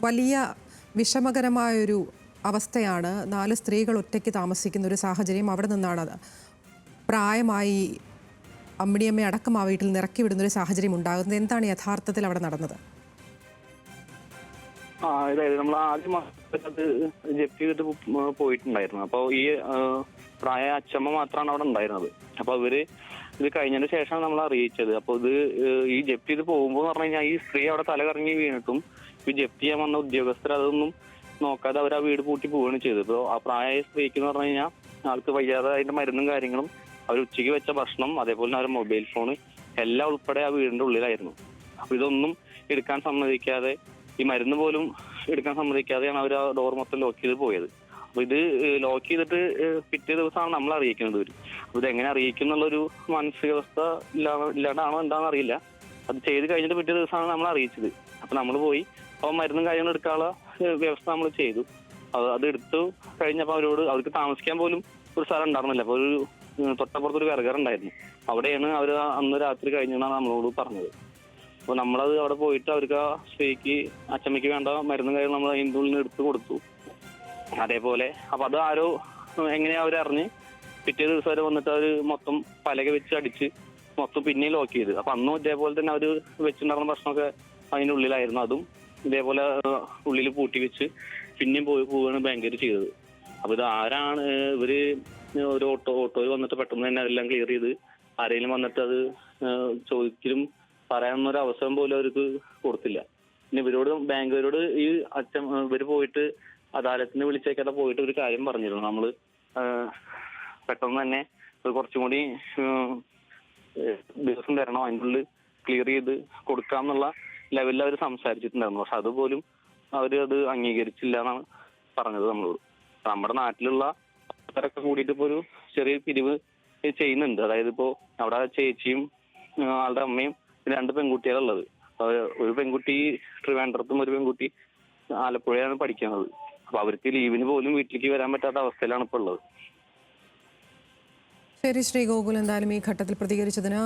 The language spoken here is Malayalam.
വലിയ വിഷമകരമായൊരു അവസ്ഥയാണ്. 4 സ്ത്രീകൾ ഒറ്റയ്ക്ക് താമസിക്കുന്ന ഒരു സാഹചര്യം. അവിടെ നിന്നാണ് പ്രായമായി അമ്മിണിയമ്മയെ അടക്കം ആ വീട്ടിൽ നിന്ന് ഇറക്കി വിടുന്നൊരു സാഹചര്യം ഉണ്ടാകുന്നത്. എന്താണ് യഥാർത്ഥത്തിൽ അവിടെ നടന്നത്? അതായത് നമ്മൾ ആദ്യം അത് ജപ്തി ചെയ്തിട്ട് പോയിട്ടുണ്ടായിരുന്നു. അപ്പോൾ ഈ പ്രായ അച്ഛമ്മ മാത്രമാണ് അവിടെ ഉണ്ടായിരുന്നത്. അപ്പോൾ ഇത് കഴിഞ്ഞതിന് ശേഷമാണ് നമ്മൾ അറിയിച്ചത്. അപ്പോൾ ഈ ജപ്തി ചെയ്ത് പോകുമ്പോൾ പറഞ്ഞു കഴിഞ്ഞാൽ ഈ സ്ത്രീ അവിടെ തലകറങ്ങി വീണിട്ടും ഈ ജപ്തി ചെയ്യാൻ വന്ന ഉദ്യോഗസ്ഥർ അതൊന്നും നോക്കാതെ അവർ ആ വീട് പൂട്ടി പോവുകയാണ് ചെയ്തത്. ഇപ്പോൾ ആ പ്രായമായ സ്ത്രീക്ക് എന്ന് പറഞ്ഞു കഴിഞ്ഞാൽ ആൾക്ക് വയ്യാതെ അതിന്റെ മരുന്നും കാര്യങ്ങളും അവർ ഉച്ചയ്ക്ക് വെച്ച ഭക്ഷണം അതേപോലെ അവരുടെ മൊബൈൽ ഫോൺ എല്ലാം ഉൾപ്പെടെ ആ വീടിന്റെ ഉള്ളിലായിരുന്നു. അപ്പൊ ഇതൊന്നും എടുക്കാൻ സമ്മതിക്കാതെ, ഈ മരുന്ന് പോലും എടുക്കാൻ സമ്മതിക്കാതെയാണ് അവർ ആ ഡോർ മൊത്തം ലോക്ക് ചെയ്ത് പോയത്. അപ്പൊ ഇത് ലോക്ക് ചെയ്തിട്ട് പിറ്റേ ദിവസമാണ് നമ്മൾ അറിയിക്കുന്നത്. അപ്പൊ ഇതെങ്ങനെ അറിയിക്കും എന്നുള്ളൊരു മാനസികാവസ്ഥ ഇല്ലാണ്ടാണോ എന്താണെന്ന് അറിയില്ല. അത് ചെയ്ത് കഴിഞ്ഞിട്ട് പിറ്റേ ദിവസമാണ് നമ്മൾ അറിയിച്ചത്. അപ്പൊ നമ്മൾ പോയി അപ്പോൾ മരുന്നും കാര്യങ്ങളും എടുക്കാനുള്ള വ്യവസ്ഥ നമ്മൾ ചെയ്തു. അത് എടുത്തു കഴിഞ്ഞപ്പോൾ അവർക്ക് താമസിക്കാൻ പോലും ഒരു സ്ഥലം ഉണ്ടായിരുന്നില്ല. അപ്പോൾ ഒരു തൊട്ടപ്പുറത്തൊരു വിറകറുണ്ടായിരുന്നു. അവിടെയാണ് അവർ അന്ന് രാത്രി കഴിഞ്ഞാണ് നമ്മളോട് പറഞ്ഞത്. അപ്പോൾ നമ്മളത് അവിടെ പോയിട്ട് അവർക്ക് ആ സ്ത്രീക്ക് അച്ചമ്മയ്ക്ക് വേണ്ട മരുന്നും കാര്യം നമ്മൾ അതിൻ്റെ ഉള്ളിൽ നിന്ന് എടുത്ത് കൊടുത്തു. അതേപോലെ അപ്പൊ അത് ആരോ എങ്ങനെയാ അവരറിഞ്ഞ് പിറ്റേ ദിവസം വരെ വന്നിട്ട് അവർ മൊത്തം പലക വെച്ച് അടിച്ച് മൊത്തം പിന്നെയും ലോക്ക് ചെയ്ത്. അപ്പൊ അന്നും ഇതേപോലെ തന്നെ അവർ വെച്ചിട്ടുണ്ടായിരുന്ന ഭക്ഷണമൊക്കെ അതിൻ്റെ ഉള്ളിലായിരുന്നു. അതും ഇതേപോലെ ഉള്ളിൽ പൂട്ടി വെച്ച് പിന്നെയും പോവുകയാണ് ബാങ്കർ ചെയ്തത്. അപ്പൊ ഇത് ആരാണ് ഇവര് ഒരു ഓട്ടോയിൽ വന്നിട്ട് പെട്ടെന്ന് തന്നെ അതെല്ലാം ക്ലിയർ ചെയ്ത് ആരെങ്കിലും വന്നിട്ട് അത് ചോദിക്കലും പറയാനൊരു അവസരം പോലും അവർക്ക് കൊടുത്തില്ല. പിന്നെ ബാങ്കുകാരോട് ഈ ഇവര് പോയിട്ട് അദാലത്തിന് വിളിച്ചേക്കാതെ പോയിട്ട് ഒരു കാര്യം പറഞ്ഞിരുന്നു. നമ്മള് പെട്ടെന്ന് തന്നെ കുറച്ചും കൂടി ദിവസം തരണം, അതിൻ്റെ ഉള്ളിൽ ക്ലിയർ ചെയ്ത് കൊടുക്കാം എന്നുള്ള ലെവലിൽ അവർ സംസാരിച്ചിട്ടുണ്ടായിരുന്നു. പക്ഷെ അതുപോലും അത് അംഗീകരിച്ചില്ല എന്നാണ് പറഞ്ഞത് നമ്മളോട്. നമ്മുടെ നാട്ടിലുള്ള ആൾക്കാരൊക്കെ കൂടിയിട്ട് ഇപ്പോൾ ഒരു ചെറിയ പിരിവ് ചെയ്യുന്നുണ്ട്. അതായത് ഇപ്പോൾ അവിടെ ചേച്ചിയും ആളുടെ അമ്മയും 2 പെൺകുട്ടികളുള്ളത്. ഒരു പെൺകുട്ടി ട്രിവാൻഡ്രത്തും ഒരു പെൺകുട്ടി ആലപ്പുഴയാണ് പഠിക്കുന്നത്. അപ്പൊ അവർക്ക് ലീവിന് പോലും വീട്ടിലേക്ക് വരാൻ പറ്റാത്ത അവസ്ഥയിലാണ് ഇപ്പോൾ ഉള്ളത്. ശരി ശ്രീ ഗോകുൽ, എന്തായാലും ഈ ഘട്ടത്തിൽ പ്രതികരിച്ചതിന്